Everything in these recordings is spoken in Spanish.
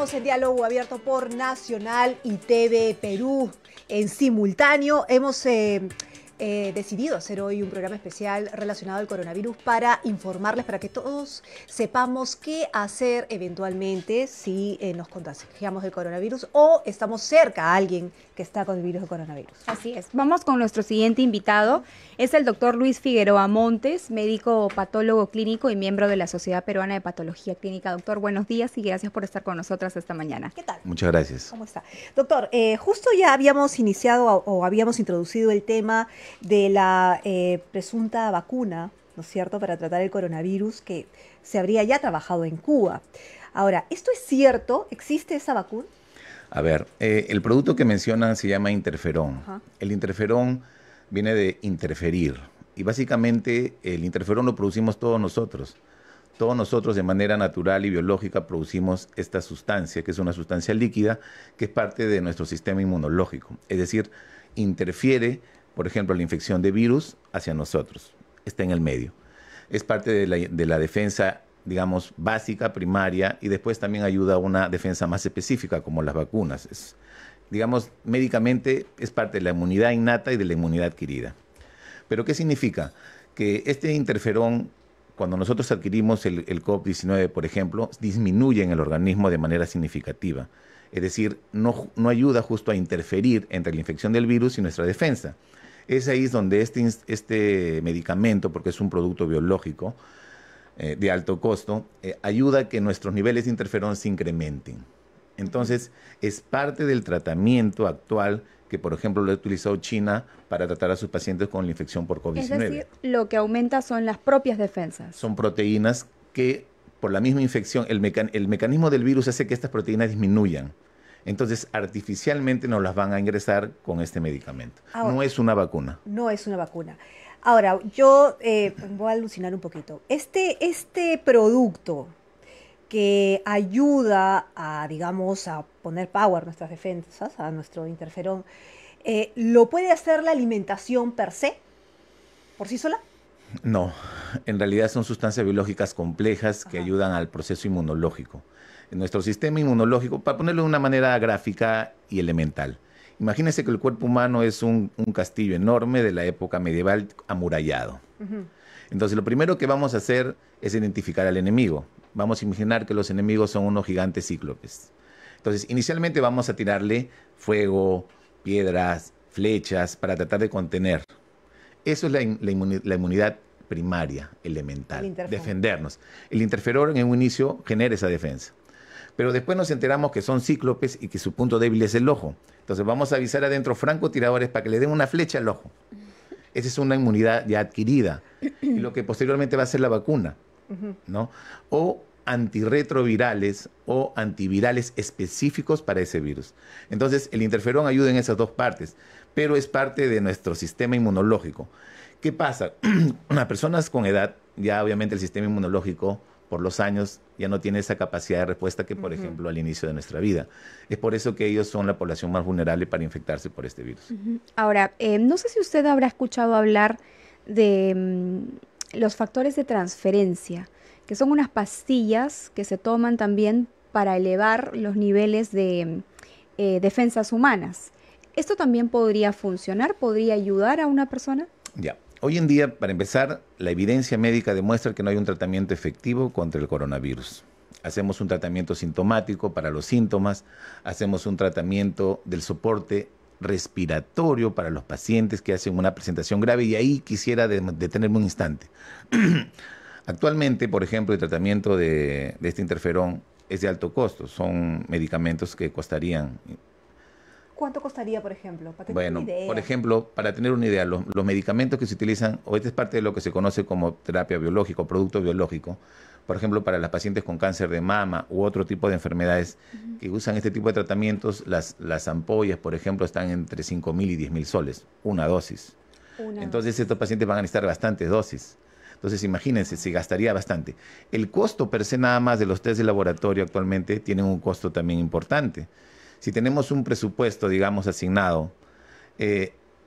Estamos en diálogo abierto por Nacional y TV Perú en simultáneo. Hemos decidido hacer hoy un programa especial relacionado al coronavirus para informarles, para que todos sepamos qué hacer eventualmente si nos contagiamos del coronavirus o estamos cerca a alguien que está con el virus del coronavirus. Así es. Vamos con nuestro siguiente invitado. Es el doctor Luis Figueroa Montes, médico patólogo clínico y miembro de la Sociedad Peruana de Patología Clínica. Doctor, buenos días y gracias por estar con nosotras esta mañana. ¿Qué tal? Muchas gracias. ¿Cómo está? Doctor, justo ya habíamos iniciado o habíamos introducido el tema de la presunta vacuna, ¿no es cierto?, para tratar el coronavirus que se habría ya trabajado en Cuba. Ahora, ¿esto es cierto? ¿Existe esa vacuna? A ver, el producto que mencionan se llama interferón. Ajá. El interferón viene de interferir y básicamente el interferón lo producimos todos nosotros. Todos nosotros de manera natural y biológica producimos esta sustancia, que es una sustancia líquida, que es parte de nuestro sistema inmunológico. Es decir, interfiere, por ejemplo, la infección de virus hacia nosotros. Está en el medio. Es parte de la defensa, digamos, básica, primaria, y después también ayuda a una defensa más específica, como las vacunas. Digamos, médicamente es parte de la inmunidad innata y de la inmunidad adquirida. ¿Pero qué significa? Que este interferón, cuando nosotros adquirimos el COVID-19, por ejemplo, disminuye en el organismo de manera significativa. Es decir, no ayuda justo a interferir entre la infección del virus y nuestra defensa. Es ahí donde este medicamento, porque es un producto biológico de alto costo, ayuda a que nuestros niveles de interferón se incrementen. Entonces, es parte del tratamiento actual que, por ejemplo, lo ha utilizado China para tratar a sus pacientes con la infección por COVID-19. Es decir, lo que aumenta son las propias defensas. Son proteínas que, por la misma infección, el mecanismo del virus hace que estas proteínas disminuyan. Entonces, artificialmente nos las van a ingresar con este medicamento. Ahora, no es una vacuna. No es una vacuna. Ahora, yo voy a alucinar un poquito. Este producto que ayuda a, digamos, a poner power a nuestras defensas, a nuestro interferón, ¿lo puede hacer la alimentación per se, por sí sola? No, en realidad son sustancias biológicas complejas que ayudan al proceso inmunológico. En nuestro sistema inmunológico, para ponerlo de una manera gráfica y elemental, imagínense que el cuerpo humano es un castillo enorme de la época medieval amurallado. Entonces, lo primero que vamos a hacer es identificar al enemigo. Vamos a imaginar que los enemigos son unos gigantes cíclopes. Entonces, inicialmente vamos a tirarle fuego, piedras, flechas, para tratar de contener. Eso es la inmunidad primaria, elemental, defendernos. El interferón en un inicio genera esa defensa. Pero después nos enteramos que son cíclopes y que su punto débil es el ojo. Entonces vamos a avisar adentro francotiradores para que le den una flecha al ojo. Esa es una inmunidad ya adquirida. Y lo que posteriormente va a ser la vacuna, ¿no? O antirretrovirales o antivirales específicos para ese virus. Entonces el interferón ayuda en esas dos partes, pero es parte de nuestro sistema inmunológico. ¿Qué pasa? Las personas con edad, ya obviamente el sistema inmunológico por los años ya no tiene esa capacidad de respuesta que, por ejemplo, al inicio de nuestra vida. Es por eso que ellos son la población más vulnerable para infectarse por este virus. Ahora, no sé si usted habrá escuchado hablar de los factores de transferencia, que son unas pastillas que se toman también para elevar los niveles de defensas humanas. ¿Esto también podría funcionar? ¿Podría ayudar a una persona? Ya. Hoy en día, para empezar, la evidencia médica demuestra que no hay un tratamiento efectivo contra el coronavirus. Hacemos un tratamiento sintomático para los síntomas, hacemos un tratamiento del soporte respiratorio para los pacientes que hacen una presentación grave, y ahí quisiera detenerme un instante. Actualmente, por ejemplo, el tratamiento de este interferón es de alto costo. Son medicamentos que costarían... ¿Cuánto costaría, por ejemplo? Para tener Bueno, una idea. por ejemplo, para tener una idea, los medicamentos que se utilizan, o esta es parte de lo que se conoce como terapia biológica o producto biológico, por ejemplo, para las pacientes con cáncer de mama u otro tipo de enfermedades que usan este tipo de tratamientos, las ampollas, por ejemplo, están entre 5.000 y 10.000 soles, una dosis. Entonces, estos pacientes van a necesitar bastantes dosis. Entonces, imagínense, se gastaría bastante. El costo per se nada más de los test de laboratorio actualmente tienen un costo también importante. Si tenemos un presupuesto, digamos, asignado,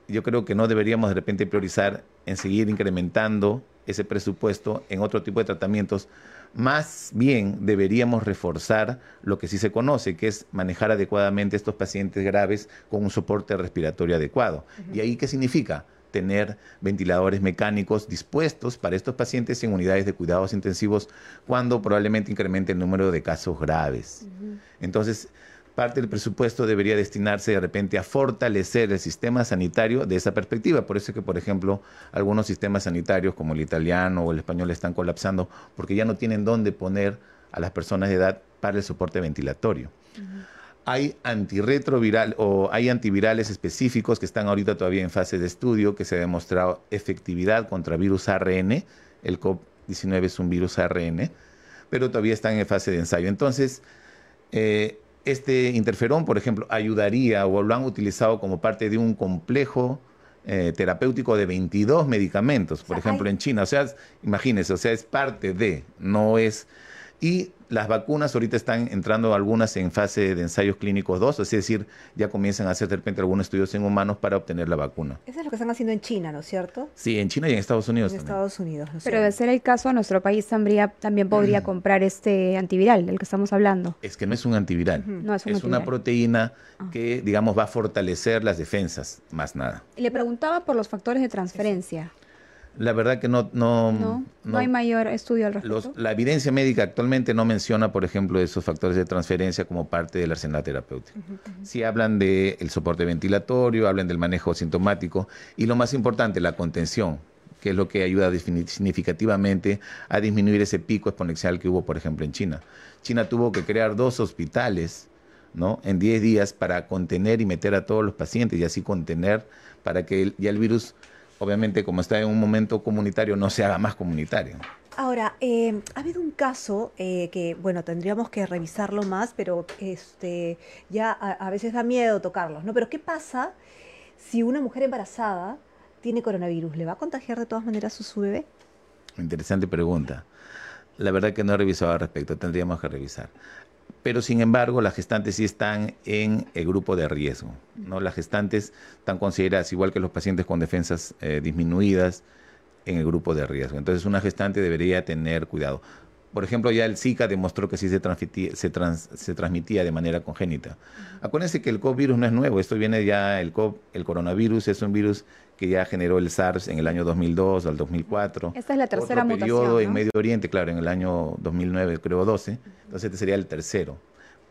yo creo que no deberíamos de repente priorizar en seguir incrementando ese presupuesto en otro tipo de tratamientos, Más bien deberíamos reforzar lo que sí se conoce, que es manejar adecuadamente estos pacientes graves con un soporte respiratorio adecuado. ¿Y ahí qué significa? Tener ventiladores mecánicos dispuestos para estos pacientes en unidades de cuidados intensivos cuando probablemente incremente el número de casos graves. Entonces, parte del presupuesto debería destinarse de repente a fortalecer el sistema sanitario de esa perspectiva. Por eso es que, por ejemplo, algunos sistemas sanitarios como el italiano o el español están colapsando porque ya no tienen dónde poner a las personas de edad para el soporte ventilatorio. Hay hay antivirales específicos que están ahorita todavía en fase de estudio, que se ha demostrado efectividad contra virus ARN. El COVID-19 es un virus ARN, pero todavía están en fase de ensayo. Entonces, este interferón, por ejemplo, ayudaría o lo han utilizado como parte de un complejo terapéutico de 22 medicamentos, por ejemplo, en China. O sea, imagínense, o sea, es parte de, no es... Y las vacunas ahorita están entrando algunas en fase de ensayos clínicos 2, es decir, ya comienzan a hacer de repente algunos estudios en humanos para obtener la vacuna. Eso es lo que están haciendo en China, ¿no es cierto? Sí, en China y en Estados Unidos En también. Estados Unidos, ¿no es Pero cierto? de ser el caso, nuestro país también podría comprar este antiviral del que estamos hablando. Es que no es un antiviral, No es un es una antiviral. proteína que, digamos, va a fortalecer las defensas, más nada. Le preguntaba por los factores de transferencia. La verdad que No hay mayor estudio al respecto. La evidencia médica actualmente no menciona, por ejemplo, esos factores de transferencia como parte del arsenal terapéutico. Sí hablan del soporte ventilatorio, hablan del manejo sintomático y lo más importante, la contención, que es lo que ayuda significativamente a disminuir ese pico exponencial que hubo, por ejemplo, en China. China tuvo que crear 2 hospitales, ¿no?, en 10 días para contener y meter a todos los pacientes y así contener para que ya el virus, obviamente, como está en un momento comunitario, no se haga más comunitario. Ahora, ha habido un caso que, bueno, tendríamos que revisarlo más, pero ya a veces da miedo tocarlos, ¿no? Pero ¿qué pasa si una mujer embarazada tiene coronavirus? ¿Le va a contagiar de todas maneras su bebé? Interesante pregunta. La verdad que no he revisado al respecto, tendríamos que revisar. Pero, sin embargo, las gestantes sí están en el grupo de riesgo, ¿no? Las gestantes están consideradas, igual que los pacientes con defensas disminuidas, en el grupo de riesgo. Entonces, una gestante debería tener cuidado. Por ejemplo, ya el Zika demostró que sí se transmitía de manera congénita. Acuérdense que el COVID no es nuevo. Esto viene ya, el coronavirus es un virus que ya generó el SARS en el año 2002 al 2004. Esta es la tercera Otro mutación, periodo en ¿no? Medio Oriente, claro, en el año 2009, creo 12. Entonces, este sería el tercero.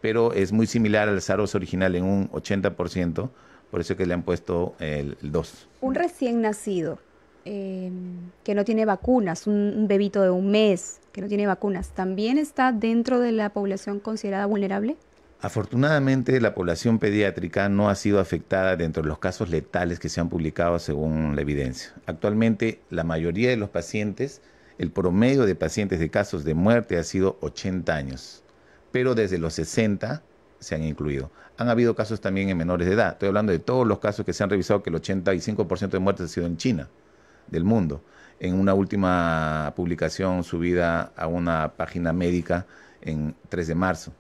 Pero es muy similar al SARS original en un 80%, por eso que le han puesto el 2. Un recién nacido que no tiene vacunas, un bebito de un mes que no tiene vacunas, ¿también está dentro de la población considerada vulnerable? Afortunadamente, la población pediátrica no ha sido afectada dentro de los casos letales que se han publicado según la evidencia. Actualmente, la mayoría de los pacientes, el promedio de pacientes de casos de muerte ha sido 80 años, pero desde los 60 se han incluido. Han habido casos también en menores de edad. Estoy hablando de todos los casos que se han revisado, que el 85% de muertes ha sido en China, del mundo. En una última publicación subida a una página médica en 3 de marzo.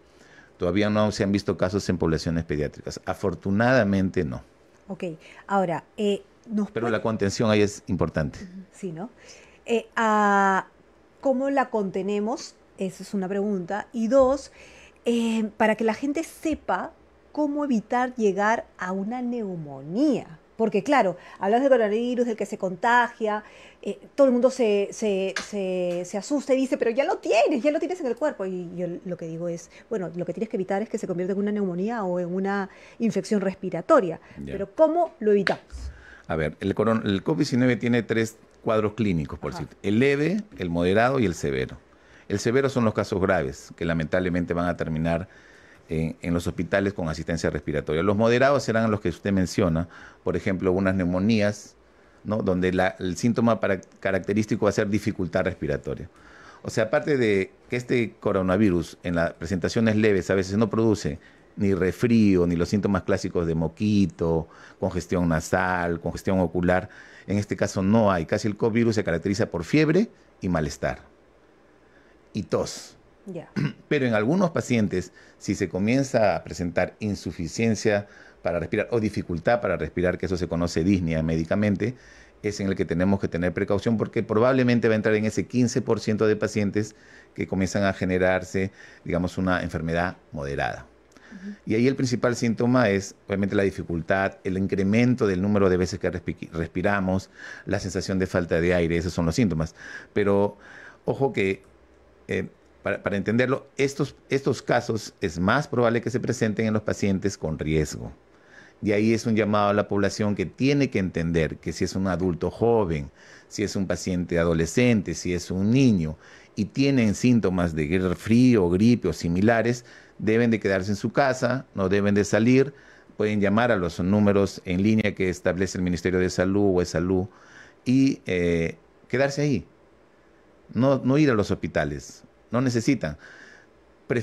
Todavía no se han visto casos en poblaciones pediátricas. Afortunadamente no. Ok, ahora, pero la contención ahí es importante. Sí, ¿no? ¿Cómo la contenemos? Esa es una pregunta. Y 2, para que la gente sepa cómo evitar llegar a una neumonía. Porque claro, hablas del coronavirus, del que se contagia, todo el mundo se asusta y dice, pero ya lo tienes en el cuerpo. Y yo lo que digo es, bueno, lo que tienes que evitar es que se convierta en una neumonía o en una infección respiratoria. Ya. Pero ¿cómo lo evitamos? A ver, el COVID-19 tiene 3 cuadros clínicos, por cierto. El leve, el moderado y el severo. El severo son los casos graves, que lamentablemente van a terminar en los hospitales con asistencia respiratoria. Los moderados serán los que usted menciona, por ejemplo, unas neumonías, ¿no?, donde el síntoma característico va a ser dificultad respiratoria. O sea, aparte de que este coronavirus en las presentaciones leves a veces no produce ni resfrío, ni los síntomas clásicos de moquito, congestión nasal, congestión ocular, en este caso no hay. Casi el COVID se caracteriza por fiebre y malestar y tos. Ya. Pero en algunos pacientes, si se comienza a presentar insuficiencia para respirar o dificultad para respirar, que eso se conoce disnea médicamente, es en el que tenemos que tener precaución porque probablemente va a entrar en ese 15% de pacientes que comienzan a generarse, digamos, una enfermedad moderada. Y ahí el principal síntoma es obviamente la dificultad, el incremento del número de veces que respiramos, la sensación de falta de aire, esos son los síntomas. Pero ojo que para entenderlo, estos casos es más probable que se presenten en los pacientes con riesgo. Y ahí es un llamado a la población que tiene que entender que si es un adulto joven, si es un paciente adolescente, si es un niño y tienen síntomas de frío, gripe o similares, deben de quedarse en su casa, no deben de salir, pueden llamar a los números en línea que establece el Ministerio de Salud o Salud y quedarse ahí, no ir a los hospitales, no necesitan.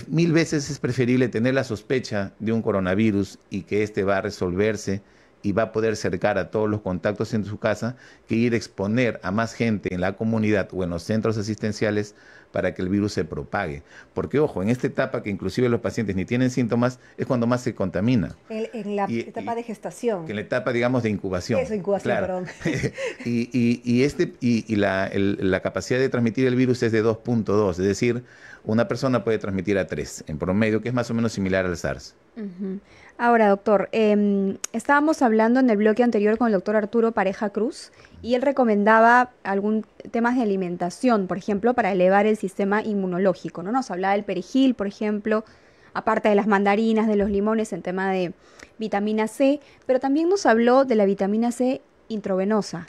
1000 veces es preferible tener la sospecha de un coronavirus y que este va a resolverse y va a poder cercar a todos los contactos en su casa que ir a exponer a más gente en la comunidad o en los centros asistenciales para que el virus se propague. Porque, ojo, en esta etapa que inclusive los pacientes ni tienen síntomas, es cuando más se contamina. En la etapa de gestación. En la etapa, digamos, de incubación. Eso, incubación, claro. Perdón. y la capacidad de transmitir el virus es de 2.2, es decir, una persona puede transmitir a 3 en promedio, que es más o menos similar al SARS. Uh-huh. Ahora, doctor, estábamos hablando en el bloque anterior con el doctor Arturo Pareja Cruz y él recomendaba algún temas de alimentación, por ejemplo, para elevar el sistema inmunológico, ¿no? Nos hablaba del perejil, por ejemplo, aparte de las mandarinas, de los limones, en tema de vitamina C, pero también nos habló de la vitamina C intravenosa.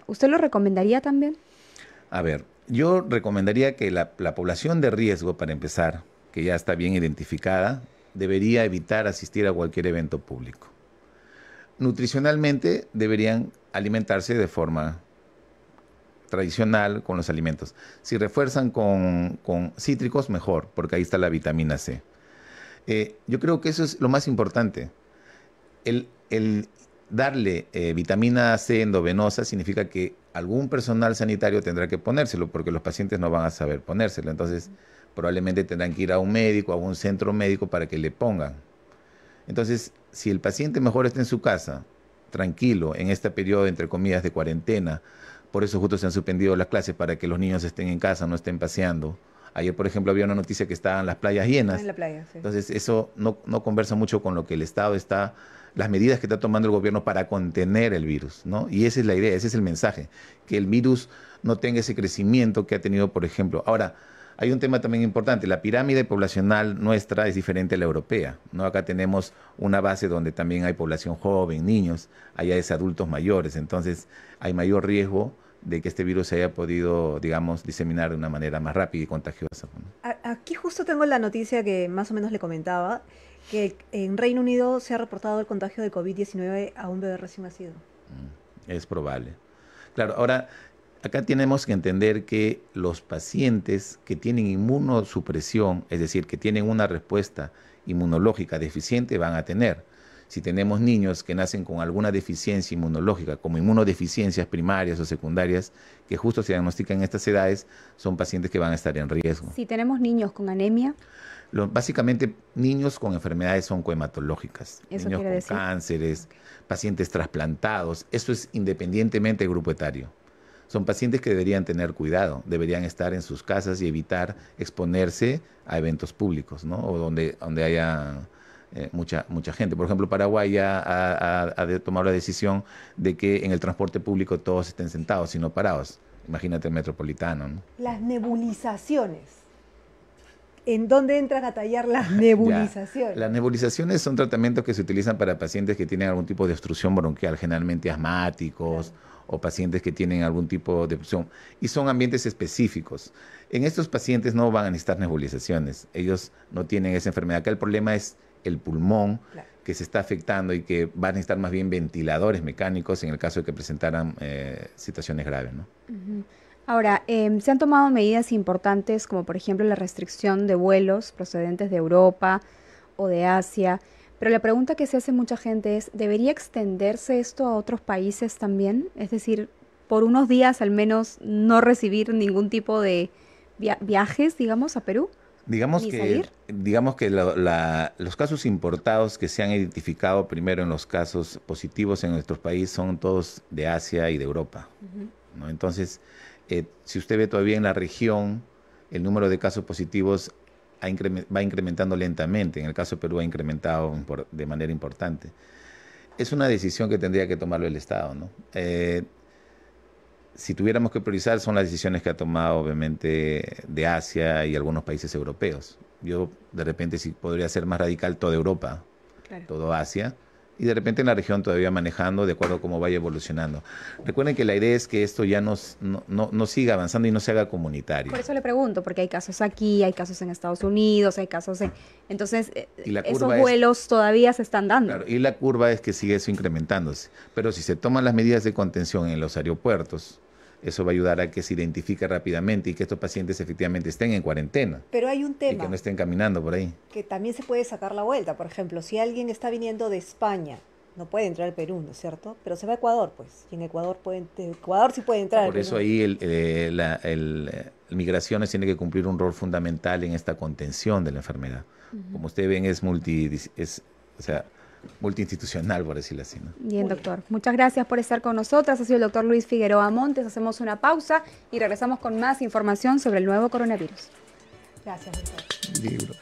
¿Usted lo recomendaría también? A ver, yo recomendaría que la población de riesgo, para empezar, que ya está bien identificada, debería evitar asistir a cualquier evento público. Nutricionalmente deberían alimentarse de forma tradicional con los alimentos. Si refuerzan con cítricos, mejor, porque ahí está la vitamina C. Yo creo que eso es lo más importante. El darle vitamina C endovenosa significa que algún personal sanitario tendrá que ponérselo, porque los pacientes no van a saber ponérselo. Entonces, probablemente tendrán que ir a un médico, a un centro médico para que le pongan. Entonces, si el paciente mejor está en su casa, tranquilo, en este periodo, entre comillas, de cuarentena, por eso justo se han suspendido las clases para que los niños estén en casa, no estén paseando. Ayer, por ejemplo, había una noticia que estaban las playas llenas. En la playa, sí. Entonces, eso no conversa mucho con lo que el Estado está, las medidas que está tomando el gobierno para contener el virus, ¿no? Y esa es la idea, ese es el mensaje, que el virus no tenga ese crecimiento que ha tenido, por ejemplo. Ahora, hay un tema también importante, la pirámide poblacional nuestra es diferente a la europea, ¿no? Acá tenemos una base donde también hay población joven, niños, allá es adultos mayores, entonces hay mayor riesgo de que este virus se haya podido, digamos, diseminar de una manera más rápida y contagiosa, ¿no? Aquí justo tengo la noticia que más o menos le comentaba, que en Reino Unido se ha reportado el contagio de COVID-19 a un bebé recién nacido. Es probable. Claro, ahora, acá tenemos que entender que los pacientes que tienen inmunosupresión, es decir, que tienen una respuesta inmunológica deficiente, van a tener. Si tenemos niños que nacen con alguna deficiencia inmunológica, como inmunodeficiencias primarias o secundarias, que justo se diagnostican en estas edades, son pacientes que van a estar en riesgo. Si tenemos niños con anemia. Básicamente, niños con enfermedades oncohematológicas, niños con decir cánceres, pacientes trasplantados, eso es independientemente del grupo etario. Son pacientes que deberían tener cuidado, deberían estar en sus casas y evitar exponerse a eventos públicos, ¿no? O donde haya mucha gente. Por ejemplo, Paraguay ya ha tomado la decisión de que en el transporte público todos estén sentados y no parados. Imagínate el metropolitano, ¿no? Las nebulizaciones. ¿En dónde entran a tallar las nebulizaciones? Las nebulizaciones son tratamientos que se utilizan para pacientes que tienen algún tipo de obstrucción bronquial, generalmente asmáticos, o pacientes que tienen algún tipo de obstrucción, y son ambientes específicos. En estos pacientes no van a necesitar nebulizaciones, ellos no tienen esa enfermedad. Acá el problema es el pulmón, que se está afectando y que van a necesitar más bien ventiladores mecánicos en el caso de que presentaran situaciones graves, ¿no? Uh-huh. Ahora, se han tomado medidas importantes como por ejemplo la restricción de vuelos procedentes de Europa o de Asia, pero la pregunta que se hace mucha gente es, ¿debería extenderse esto a otros países también? Es decir, por unos días al menos no recibir ningún tipo de viajes, digamos, a Perú. Digamos ni que, salir. los casos importados que se han identificado primero en los casos positivos en nuestro país son todos de Asia y de Europa, ¿no? Entonces, si usted ve todavía en la región, el número de casos positivos va incrementando lentamente. En el caso de Perú ha incrementado de manera importante. Es una decisión que tendría que tomarlo el Estado, ¿no? Si tuviéramos que priorizar, son las decisiones que ha tomado obviamente de Asia y algunos países europeos. Yo de repente sí podría ser más radical toda Europa, Claro. todo Asia, y de repente en la región todavía manejando de acuerdo a cómo vaya evolucionando. Recuerden que la idea es que esto ya no siga avanzando y no se haga comunitario. Por eso le pregunto, porque hay casos aquí, hay casos en Estados Unidos, hay casos en... Entonces, Y la esos curva vuelos todavía se están dando. Claro, y la curva es que sigue eso incrementándose. Pero si se toman las medidas de contención en los aeropuertos, eso va a ayudar a que se identifique rápidamente y que estos pacientes efectivamente estén en cuarentena Pero hay un y que tema no estén caminando por ahí. que también se puede sacar la vuelta. Por ejemplo, si alguien está viniendo de España, no puede entrar al Perú, ¿no es cierto? Pero se va a Ecuador, pues. Y en Ecuador sí puede entrar al Por eso Perú. ahí el migraciones tiene que cumplir un rol fundamental en esta contención de la enfermedad. Como ustedes ven, es multiinstitucional, por decirlo así, ¿no? Bien, doctor. Muchas gracias por estar con nosotras. Ha sido el doctor Luis Figueroa Montes. Hacemos una pausa y regresamos con más información sobre el nuevo coronavirus. Gracias, doctor. Libro.